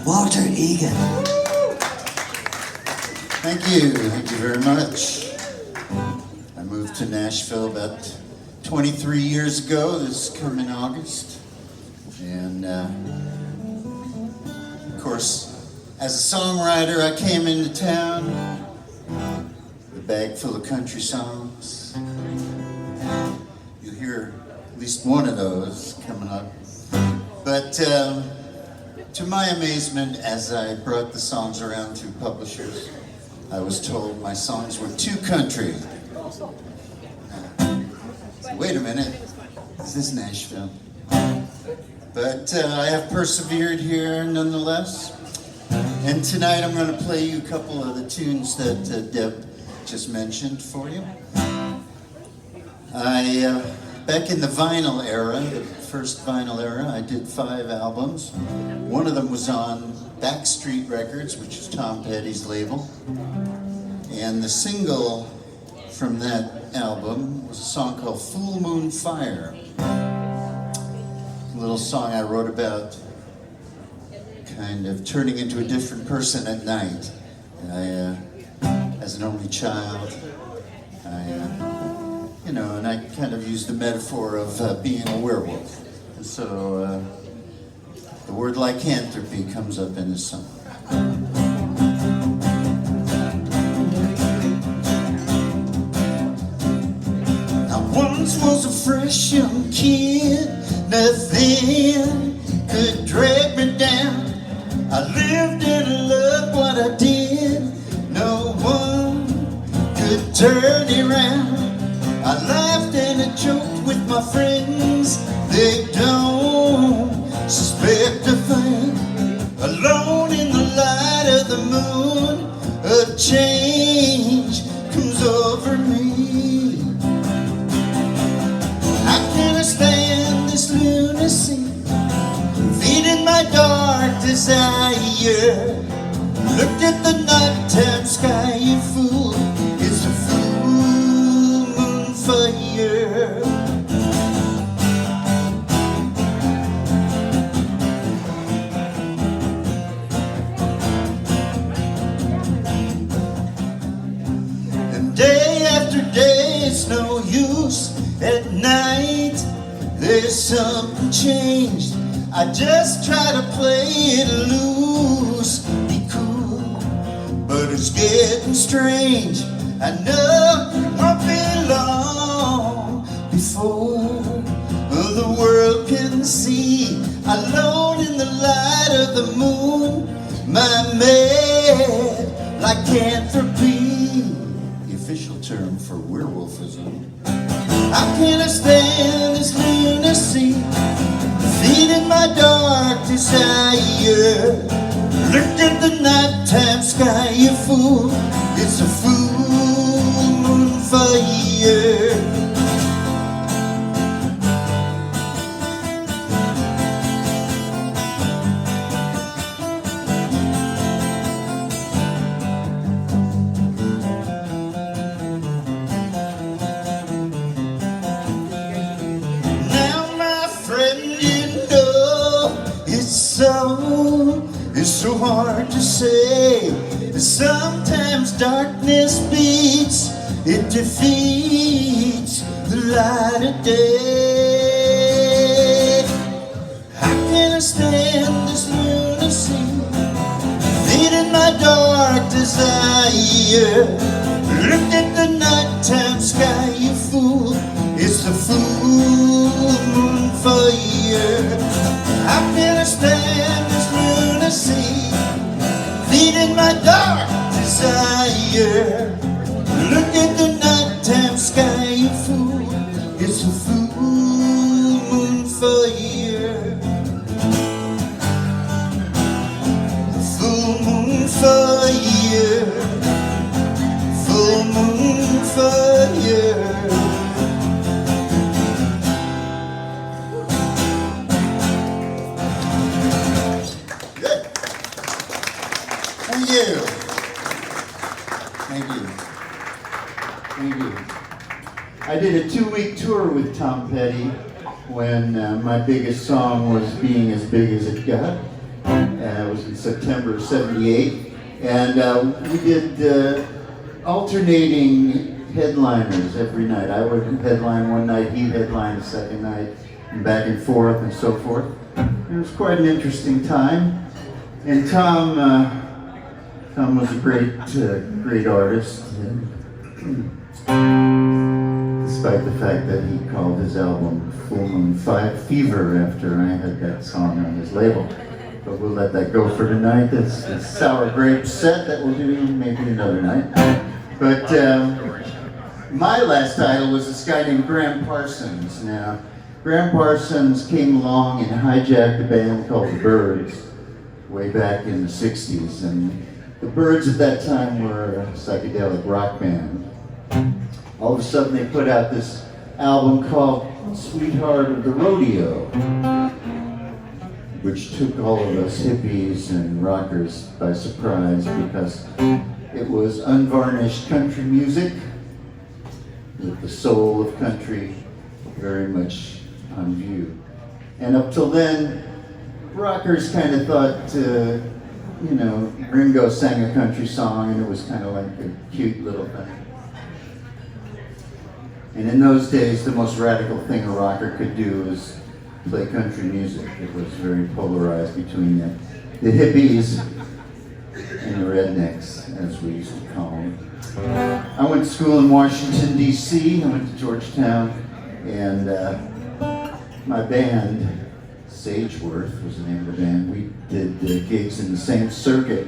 Walter Egan. Thank you very much. I moved to Nashville about 23 years ago, this coming August. And of course, as a songwriter, I came into town with a bag full of country songs. You'll hear at least one of those coming up. But to my amazement, as I brought the songs around to publishers, I was told my songs were too country. Wait a minute, is this Nashville? But I have persevered here nonetheless. And tonight I'm going to play you a couple of the tunes that Deb just mentioned for you. Back in the vinyl era, the first vinyl era, I did 5 albums. One of them was on Backstreet Records, which is Tom Petty's label. And the single from that album was a song called Full Moon Fire. A little song I wrote about kind of turning into a different person at night. As an only child, and I kind of used the metaphor of being a werewolf. And so the word lycanthropy comes up in this song. I once was a fresh young kid, nothing could drag me down. I lived and loved what I did, no one could turn it around. I laughed and I joked with my friends, they don't suspect a thing. Alone in the light of the moon, a change comes over me. How can I stand this lunacy, feeding my dark desire? Look at the nighttime sky, you fool, it's a full moon fire. And day after day it's no use, at night there's something changed. I just try to play it loose, be cool, but it's getting strange. I know it won't be long before the world can see. Alone in the light of the moon, my mad lycanthropy, the official term for werewolfism. How can I stand this lunacy, feeding my dark desire? Look at the nighttime sky, you fool, it's a full moon fire. It's so hard to say. Sometimes darkness beats, it defeats the light of day. How can I stand this lunacy, feeding my dark desire? Look at the nighttime sky, you fool, it's the full moon fire. How can I stand this lunacy, feeding my dark desire? Look at the nighttime sky, you fool, it's a full moon fire. The full moon fire, full moon fire. Thank you. Thank you. Thank you. I did a 2-week tour with Tom Petty when my biggest song was Being as Big as It Got. It was in September of '78, and we did alternating headliners every night. I would headline one night, he'd headline the second night, and back and forth and so forth. It was quite an interesting time. And Tom was a great artist. Despite the fact that he called his album Full Moon Fever after I had that song on his label. But we'll let that go for tonight. That's a sour grape set that we'll do maybe another night. But my last idol was this guy named Gram Parsons. Now, Gram Parsons came along and hijacked a band called The Byrds way back in the 60s. And the Byrds at that time were a psychedelic rock band. All of a sudden they put out this album called Sweetheart of the Rodeo, which took all of us hippies and rockers by surprise because it was unvarnished country music with the soul of country very much on view. And up till then, rockers kind of thought, Ringo sang a country song and it was kind of like a cute little thing. And in those days, the most radical thing a rocker could do was play country music. It was very polarized between the hippies and the rednecks, as we used to call them. I went to school in Washington, D.C. I went to Georgetown, and my band, Sageworth was the name of the band, we did gigs in the same circuit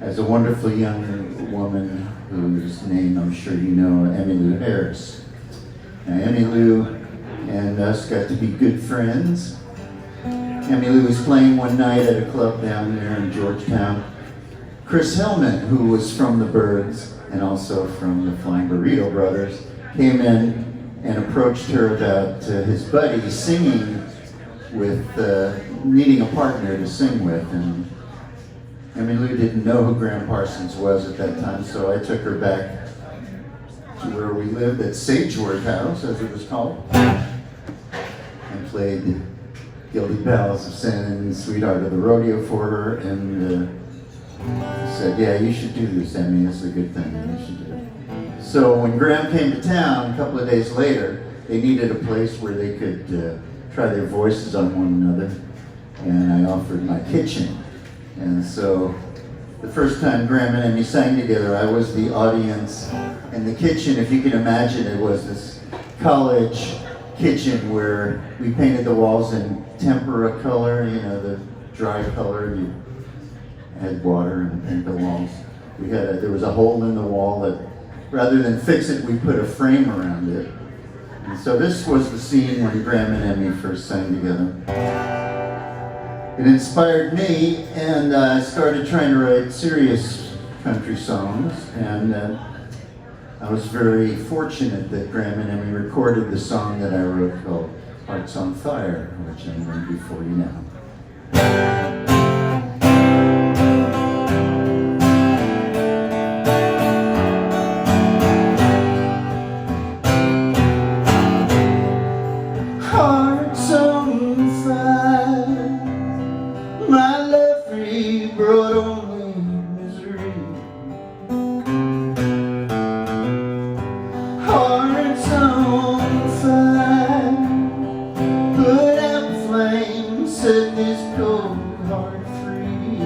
as a wonderful young woman whose name I'm sure you know, Emmylou Harris. Now, Emmylou and us got to be good friends. Emmylou was playing one night at a club down there in Georgetown. Chris Hillman, who was from the Byrds and also from the Flying Burrito Brothers, came in and approached her about his buddy singing with, needing a partner to sing with. And Emmylou didn't know who Gram Parsons was at that time, so I took her back to where we lived at Sageworth House, as it was called, and played Guilty Palace of Sin and Sweetheart of the Rodeo for her, and said, yeah, you should do this, Emmy, it's a good thing, you should do it. So when Gram came to town a couple of days later, they needed a place where they could try their voices on one another, and I offered my kitchen. And so the first time Gram and Emmy sang together, I was the audience in the kitchen. If you can imagine, it was this college kitchen where we painted the walls in tempera color, the dry color. You add water and paint the walls. There was a hole in the wall that, rather than fix it, we put a frame around it. And so this was the scene when Gram and Emmy first sang together. It inspired me, and I started trying to write serious country songs, and I was very fortunate that Gram and Emmy recorded the song that I wrote called Hearts on Fire, which I'm going to do for you now. Hearts on fire, my love for you brought only misery. Hearts on fire, put out the flame, set this cold heart free.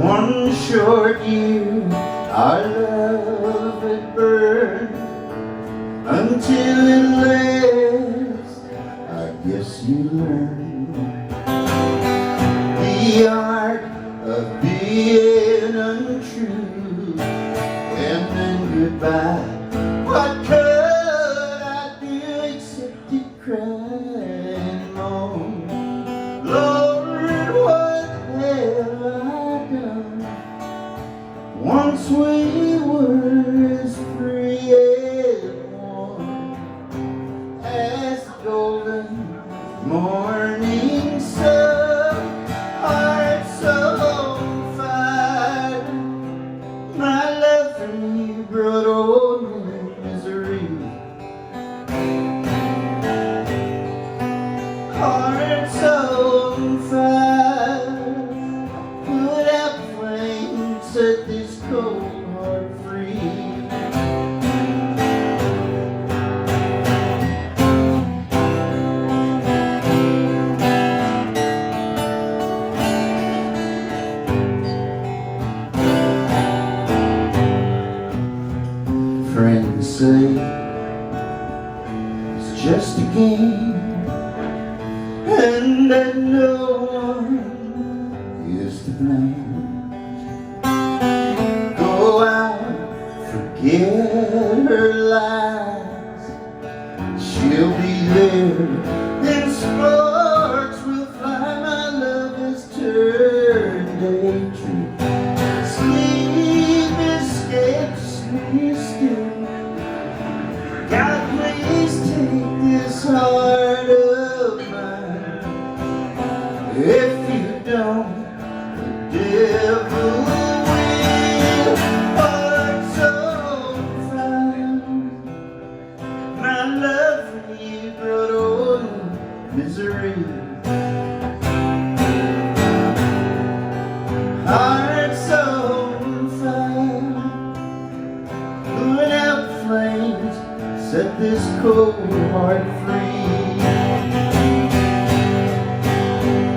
One short year, our love had burned until at last, I guess you learned the art of being untrue, and then goodbye. What could I do except to cry and moan? Lord, what have I done? Once we were as free as warm as the golden morning sun. Hearts on fire, my love for you brought only misery. Hearts on just a game, and that no one is to blame. Go out, forget her lies, she'll be there, and sparks will fly. My love has turned a tree. Sleep escapes me still. God, please take this heart of mine. If you don't, the devil will. Heart's on fire. My love for you brought on misery. Heart's on fire. Put out flames, set this cold heart free.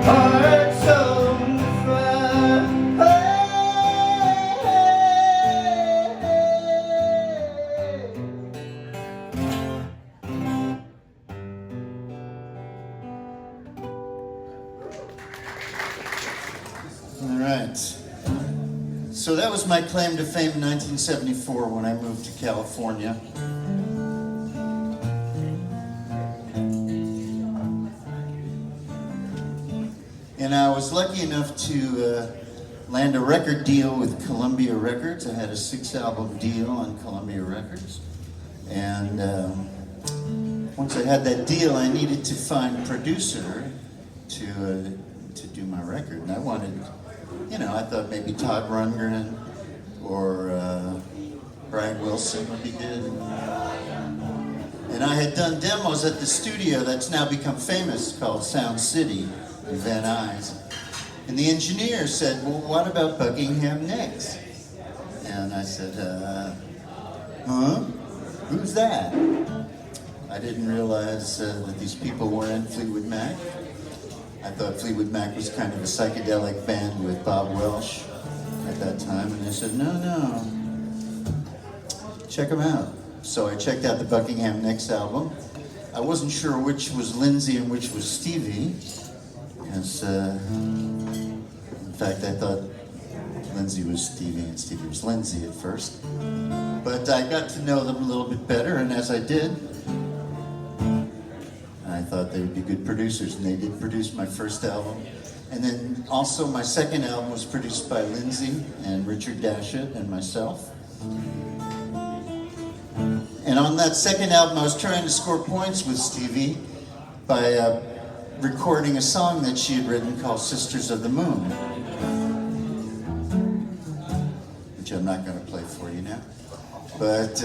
Heart's on fire. All right. So that was my claim to fame in 1974 when I moved to California. And I was lucky enough to land a record deal with Columbia Records. I had a 6-album deal on Columbia Records. And once I had that deal, I needed to find a producer to do my record. And I wanted, I thought maybe Todd Rundgren or Brian Wilson would be good. And I had done demos at the studio that's now become famous called Sound City in Van Nuys. And the engineer said, well, what about Buckingham Nicks? And I said, huh? Who's that? I didn't realize that these people were in Fleetwood Mac. I thought Fleetwood Mac was kind of a psychedelic band with Bob Welsh at that time. And they said, no, check them out. So I checked out the Buckingham Nicks album. I wasn't sure which was Lindsay and which was Stevie. Because, in fact, I thought Lindsay was Stevie and Stevie was Lindsay at first. But I got to know them a little bit better, and as I did, I thought they would be good producers, and they did produce my first album. And then also my second album was produced by Lindsay and Richard Dashut and myself. And on that second album, I was trying to score points with Stevie by recording a song that she had written called Sisters of the Moon, which I'm not going to play for you now. But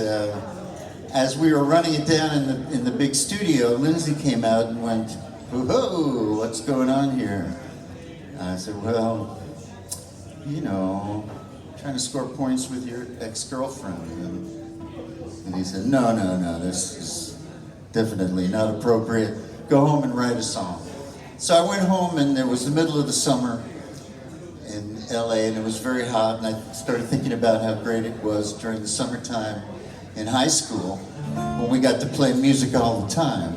as we were running it down in the big studio, Lindsay came out and went, "Whoa, what's going on here?" I said, "Well, trying to score points with your ex-girlfriend." And he said, no, this is definitely not appropriate. Go home and write a song. So I went home, and it was the middle of the summer in LA, and it was very hot, and I started thinking about how great it was during the summertime in high school when we got to play music all the time.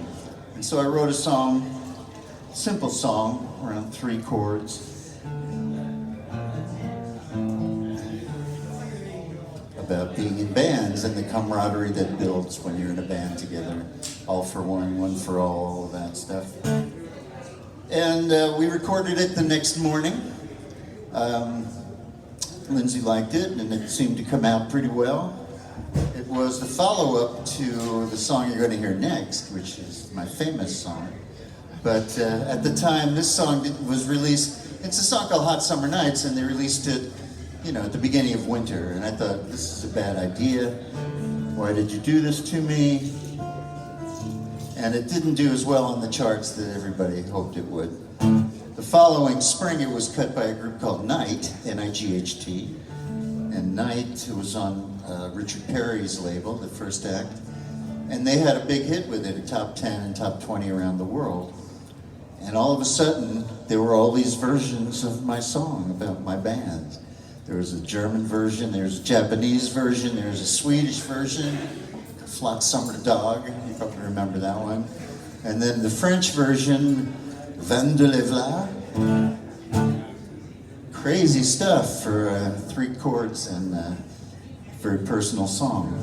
And so I wrote a song, simple song, around 3 chords, about being in bands and the camaraderie that builds when you're in a band together. All for one for all of that stuff. And we recorded it the next morning. Lindsay liked it, and it seemed to come out pretty well. It was the follow-up to the song you're going to hear next, which is my famous song. But at the time, this song was released. It's a song called Hot Summer Nights, and they released it at the beginning of winter, and I thought, this is a bad idea. Why did you do this to me? And it didn't do as well on the charts that everybody hoped it would. The following spring, it was cut by a group called Night, N-I-G-H-T. And Night was on Richard Perry's label, The First Act. And they had a big hit with it, a top 10 and top 20 around the world. And all of a sudden, there were all these versions of my song about my band. There was a German version, there's a Japanese version, there's a Swedish version, Flock Summer Dog, you probably remember that one. And then the French version, Vin de l'Evla. Crazy stuff for 3 chords and a very personal song.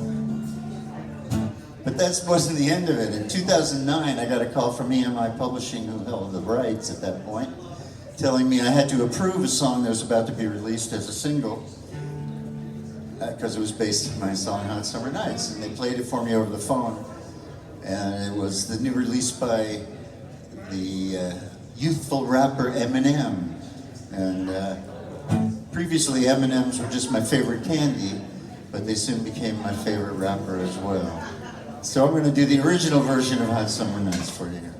But that wasn't the end of it. In 2009, I got a call from EMI Publishing, who held the rights at that point, telling me I had to approve a song that was about to be released as a single, because it was based on my song Hot Summer Nights. And they played it for me over the phone. And it was the new release by the youthful rapper Eminem. And previously M&Ms were just my favorite candy, but they soon became my favorite rapper as well. So I'm going to do the original version of Hot Summer Nights for you here.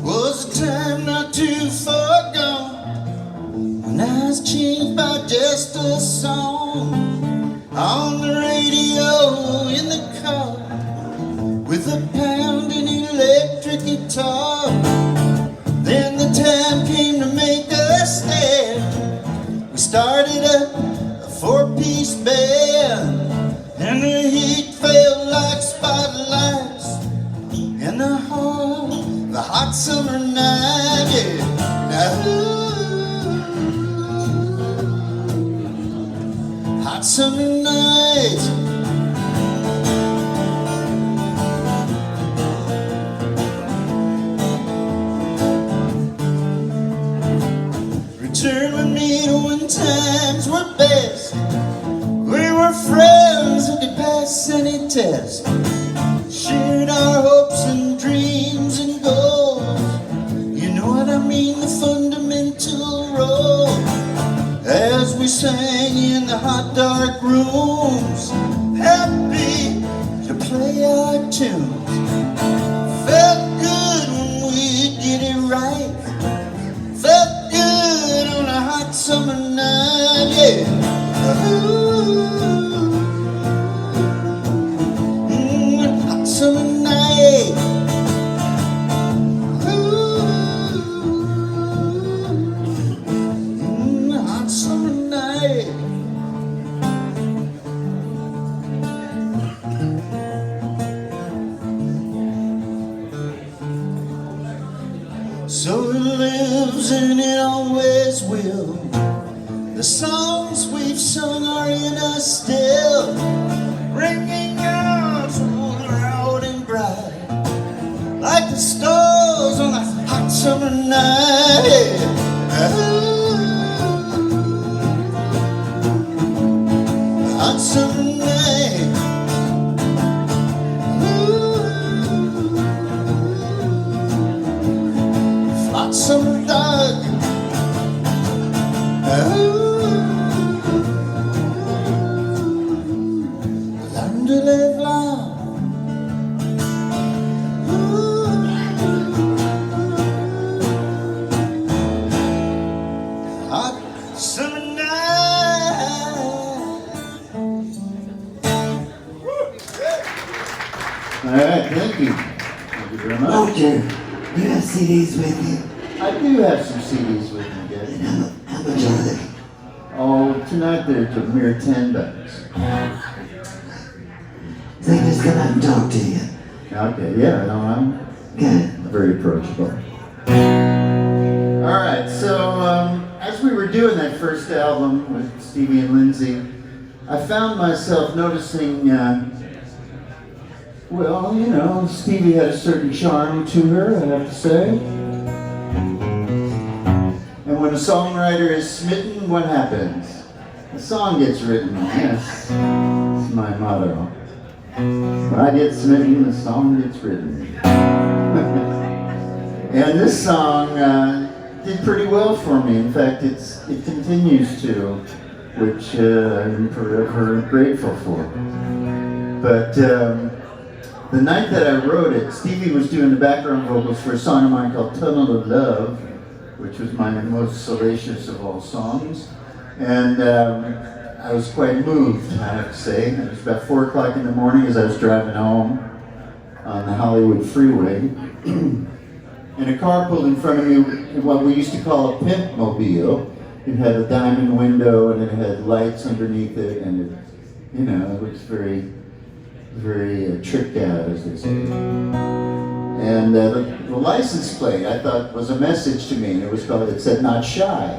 Was a time not too far gone when I was changed by just a song on the radio in the car with a pounding electric guitar. Then the time came to make a stand. We started up a 4-piece band, and the heat felt like spotlights in the hot summer night. Yeah. Now, hot summer night. Return with me to when times were best. We were friends who could pass any test. Shared our hopes and dreams and goals. You know what I mean, the fundamental role. As we sang in the hot dark rooms, happy to play our tunes. Felt good when we did it right. Felt good on a hot summer night, yeah. Hot summer night. Hot summer night. So it lives and it always will. The songs we've sung are in us still, ringing out so loud and bright, like the stars on a hot summer night. Hot summer night. Hot summer dog. Land de l'Evla. Hot summer night. All right, thank you. Thank you very much. Roger, you have CDs with you? I do have some CDs with me, guys. And how much are they? Oh, tonight they're a mere $10. So they just come out and talk to you. Okay, yeah, no, I'm Good. very approachable. All right, so as we were doing that first album with Stevie and Lindsay, I found myself noticing, well, you know, Stevie had a certain charm to her, I have to say. And when a songwriter is smitten, what happens? A song gets written. Yes, that's my motto. When I get smitten, the song gets written. And this song did pretty well for me. In fact, it continues to, which I'm forever grateful for. But the night that I wrote it, Stevie was doing the background vocals for a song of mine called Tunnel of Love, which was my most salacious of all songs. And I was quite moved, I have to say. It was about 4 o'clock in the morning as I was driving home. on the Hollywood freeway. And a car pulled in front of me in what we used to call a pimp mobile. It had a diamond window and it had lights underneath it, and it, you know, it looks very, very tricked out, as they say. And the license plate, I thought, was a message to me, and it said "Not Shy."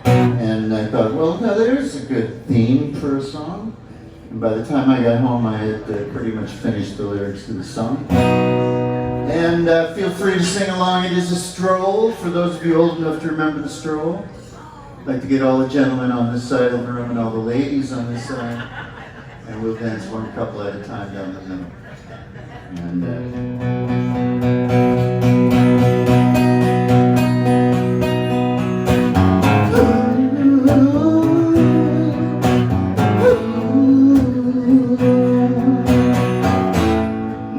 And I thought, well, now there's a good theme for a song. And by the time I got home, I had pretty much finished the lyrics to the song. And feel free to sing along. It is a stroll, for those of you old enough to remember the stroll. I'd like to get all the gentlemen on this side of the room and all the ladies on this side. And we'll dance one couple at a time down the middle.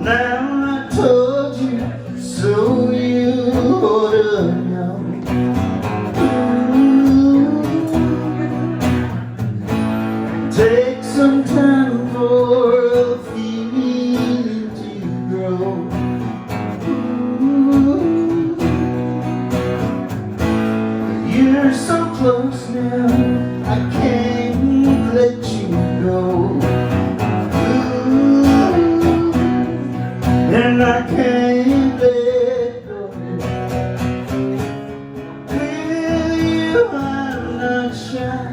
Now I told you, so you ought to know. Take some time for a feeling to grow. You're so close now, I can't let you go. And I can't let go. With you I'm not shy.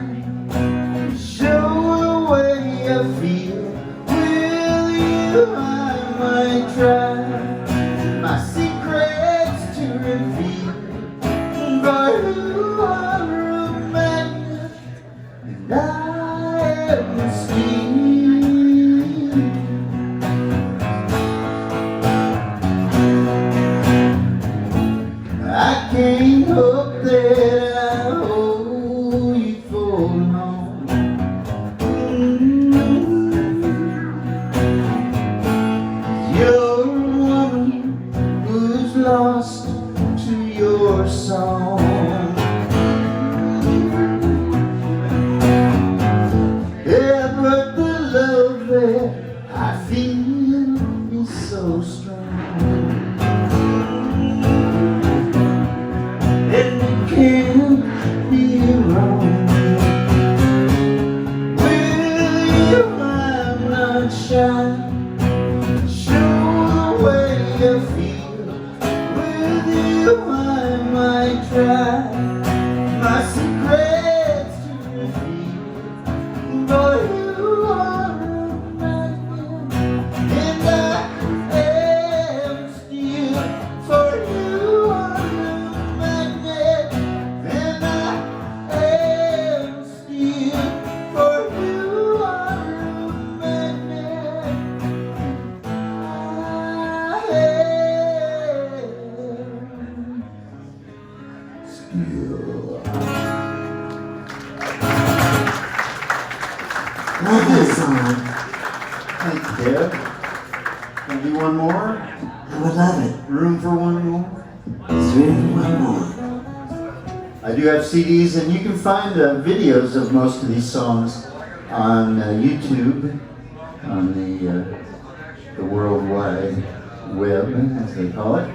Show the way I feel. With you I might try my secrets to reveal. But you are a magnet and I am a steel. I can't hope that I hold you for long. You're a woman who's lost to your song. Yeah, but the love that I feel is so strong. It can't be wrong. With you I'm not shy. Show the way I feel. With you I might try my secrets to reveal. But you are a magnet and I am steel. For you are a magnet and I am steel. For you are a magnet, I am steel. Love this song. Thank you, Deb. Can I do one more? I would love it. Room for one more? There's room for one more. I do have CDs, and you can find videos of most of these songs on YouTube, on the World Wide Web, as they call it.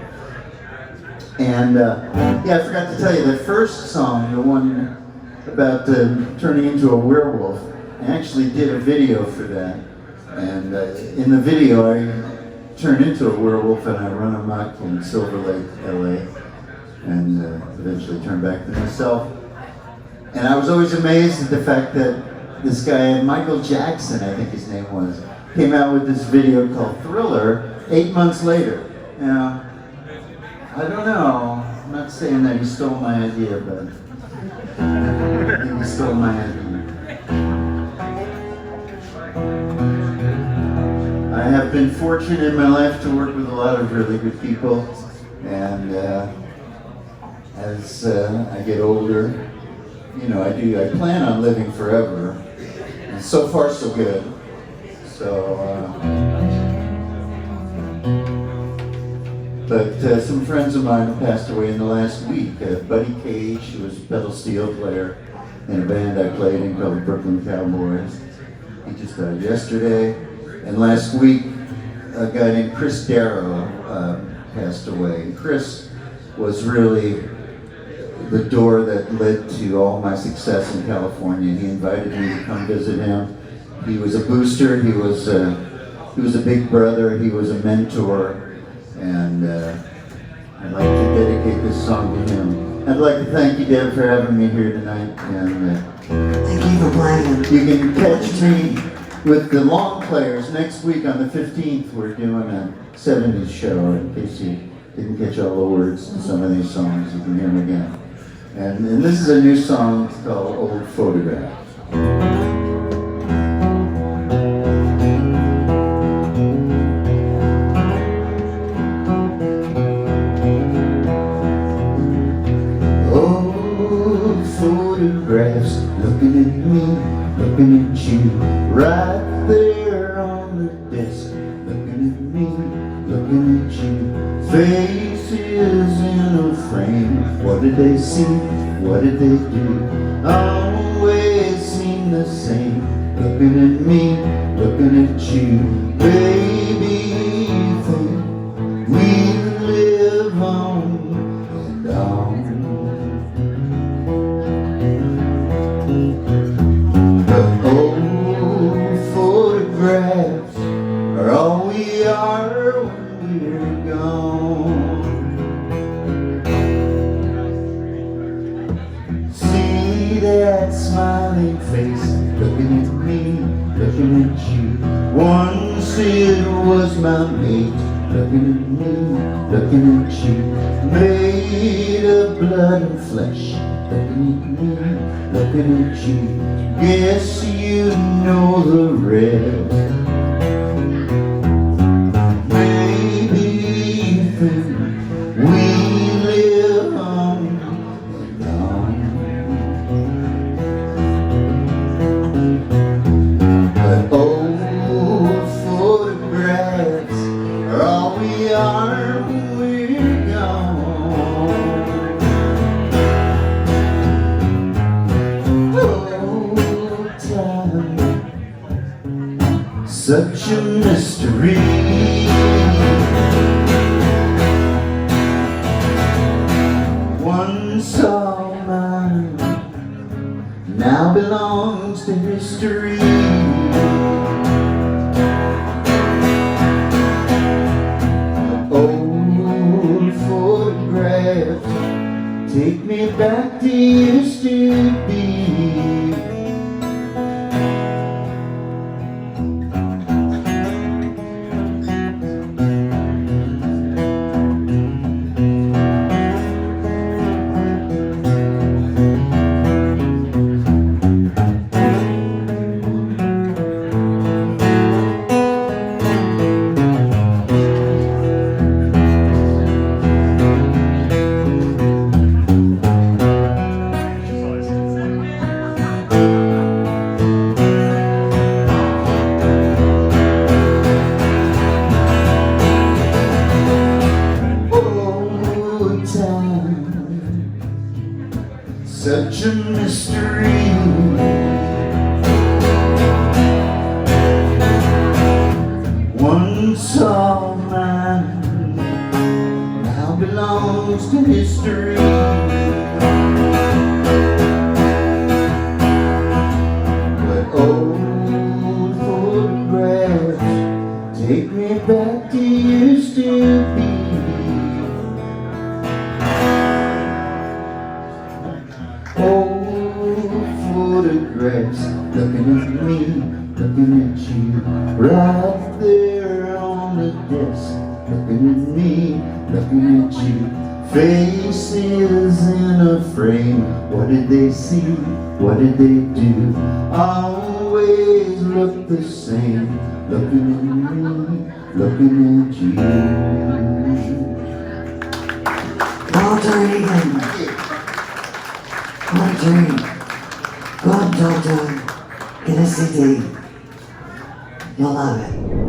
And yeah, I forgot to tell you, the first song, the one about turning into a werewolf, I actually did a video for that. And in the video, I turn into a werewolf and I run amok in Silver Lake, LA, and eventually turn back to myself. And I was always amazed at the fact that this guy, Michael Jackson, I think his name was, came out with this video called Thriller 8 months later. Now, I don't know, I'm not saying that he stole my idea, but I think he stole my idea. I have been fortunate in my life to work with a lot of really good people, and as I get older, you know, I plan on living forever, and so far so good. So, but some friends of mine passed away in the last week. Buddy Cage, who was a pedal steel player in a band I played in called Brooklyn Cowboys. He just died yesterday. And last week, a guy named Chris Darrow passed away. Chris was really the door that led to all my success in California. He invited me to come visit him. He was a booster. He was a big brother. He was a mentor, and I'd like to dedicate this song to him. I'd like to thank you, Deb, for having me here tonight. And Thank you for playing. you can catch me with the Long Players next week on the 15th. We're doing a 70s show. In case you didn't catch all the words to some of these songs, you can hear them again. And this is a new song called Old Photograph. Photographs, looking at me, looking at you, right there on the desk, looking at me, looking at you, faces in a frame. What did they see? What did they do? Always seem the same, looking at me, looking at you, baby, think we live on and on. Photographs are all we are when we're gone. See that smiling face, looking at me, looking at you. Once it was my mate, looking at me, looking at you. Made of blood and flesh, looking at me, looking at you. Guess you know the rest. Maybe you think we live on and on. But old photographs are all we are when we're gone. Such a mystery. Once all mine, now belongs to history. Old photographs take me back to used to be. Such a mystery. Once all mine, now belongs to history. But old photographs take me back to used to be. Old photographs, looking at me, looking at you, right there on the desk, looking at me, looking at you, faces in a frame. What did they see? What did they do? Always look the same, looking at me, looking at you. Well done, Egan. Well done. Go on, Doctor. Get a CD. You'll love it.